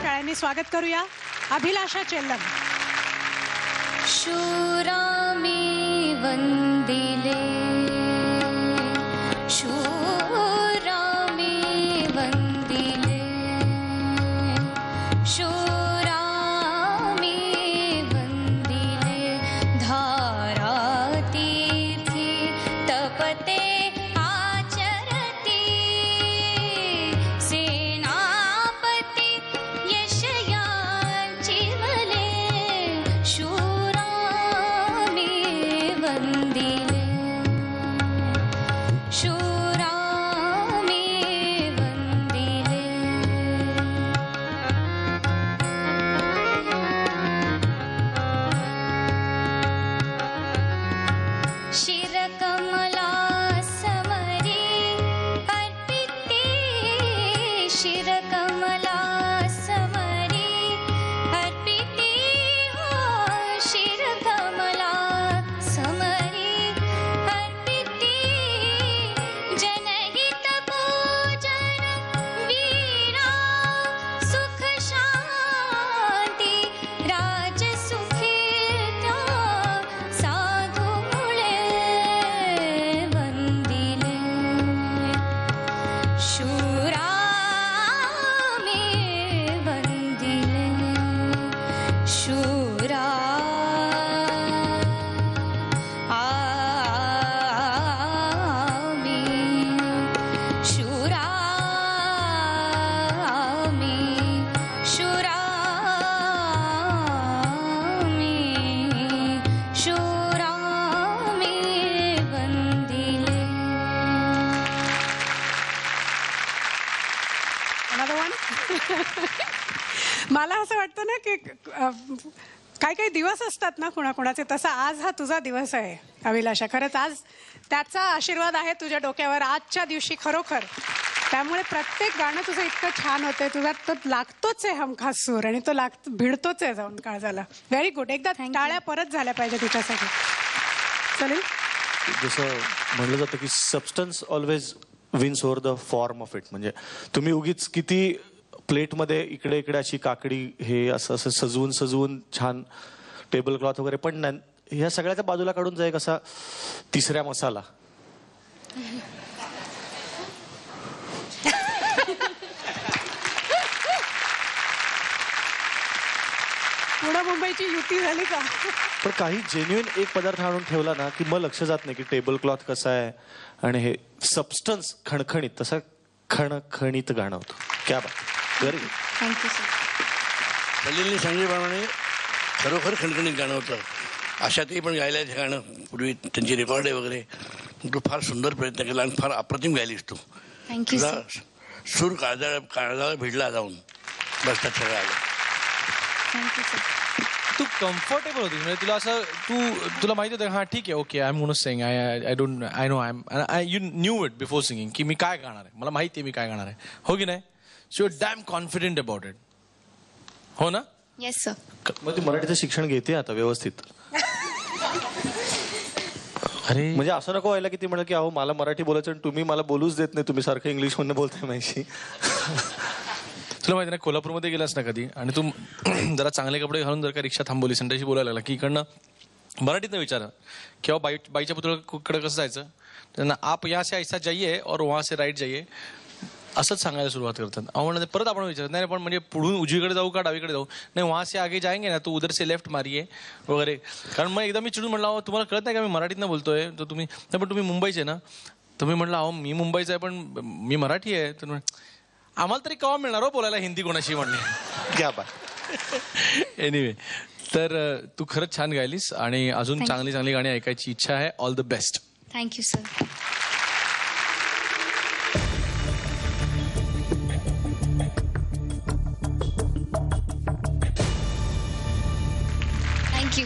टाळ्यांनी स्वागत करूया अभिलाषा चेल्लम. शूरामी वंदिले शूरामी वंदिले शूरामी वंदिले धारातीर्थी तपते आचरती सेनापती यशयाची वले शूरामी वंदिले शूरामी वंदिले शिरकमला समरी अर्पिते शिरकमला समरी अर्पिते हो शिरकमला समरी अर्पिते जनहित पूजन वीरा सुख शांती राजसुखिता साधु मुळे वंदिले शूरामी वंदिले शूरा आमी शूरामी शूरामी शूरामी वंदिले. Another one? मला असं वाटतं ना की काही काही दिवस असतात ना कुणाकुणाचे, तसा आज हा तुझा दिवस आहे अभिलाषा. खरंच आज त्याचा आशीर्वाद आहे तुझ्या डोक्यावर आजच्या दिवशी खरोखर. त्यामुळे प्रत्येक गाणं तुझं इतकं छान होतंय, तुझा तो लागतोच आहे हमखास सूर आणि तो भिडतोच आहे जाऊन काळजाला. Very good. एकदा टाळ्या परत झाल्या पाहिजे तुझ्यासाठी. चालेल. जसं म्हणलं जातं की substance always wins over the form of it. म्हणजे तुम्ही उगीच किती प्लेटमध्ये इकडे इकडे अशी काकडी हे असं असं सजवून सजवून छान टेबल क्लॉथ वगैरे, पण ह्या सगळ्याच्या बाजूला काढून जाईल कसा तिसऱ्या मसाला. पुणे मुंबईची युती झाली का? पण काही जेन्युइन एक पदार्थ आणून ठेवला ना की मग लक्ष जात नाही की टेबल क्लॉथ कसा आहे आणि हे सबस्टन्स खणखणीत, तसा खणखणीत गाणं होतं. क्या बात. Very good. Thank you sir. सलीलने सांगितल्याप्रमाणे खरोखर खणखणीत गाणं होतं. आशाताई पण गायला हे गाणं पूर्वी, त्यांची रेकॉर्ड आहे वगैरे. तू फार सुंदर प्रयत्न केला आणि फार अप्रतिम गायलीस तू. थँक्यू तुझा सर. सूर काळजाला भिडला जाऊन बसतात सगळं आलं. Thank you sir. तू कम्फर्टेबल होती म्हणजे तुला असं तुला माहिती होतं हा ठीक आहे okay I am gonna Singh I don't I know I you knew it before singing की मी काय गाणार आहे, मला माहिती आहे मी काय गाणार आहे, हो की नाही. So you dam confident about it, हो ना. Yes sir. मग ती मराठीचं शिक्षण घेते आता व्यवस्थित. अरे म्हणजे असं नको व्हायला की ती म्हणा की अहो मला मराठी बोलायचं आणि तुम्ही मला बोलूच देत नाही, तुम्ही सारखं इंग्लिश म्हणून बोलताय माझी. तुला माहिती ना कोल्हापूरमध्ये गेलास ना कधी आणि तू जरा चांगले कपडे घालून जर का रिक्षा थांबवलीस आणि त्याशी बोलायला लागला की इकडनं मराठीतनं विचारा किंवा बाईच्या पुतळ्याकडे कसं जायचं, त्यांना आप यहाँ से ऐसा जाइए और वहाँ से राईट जाइए असंच सांगायला सुरुवात करतात. म्हणून परत आपण विचारत नाही पण म्हणजे पुढून उजवीकडे जाऊ का डावीकडे जाऊ, नाही वहाँ से आगे जाएंगे ना तो उधर से लेफ्ट मारिये वगैरे. कारण मग एकदा मी चिडून म्हटलं तुम्हाला कळत नाही का मी मराठीतनं बोलतोय, तर तुम्ही नाही पण तुम्ही मुंबईचे ना, तर मी म्हटलं अहो मी मुंबईचा आहे पण मी मराठी आहे. तर आम्हाला तरी केव्हा मिळणार हो बोलायला हिंदी कोणाशी म्हणले. क्या बात. एनिवे तर तू खरंच छान गायलीस आणि अजून चांगली चांगली गाणी ऐकायची इच्छा आहे. All the best. Thank you sir. Thank you.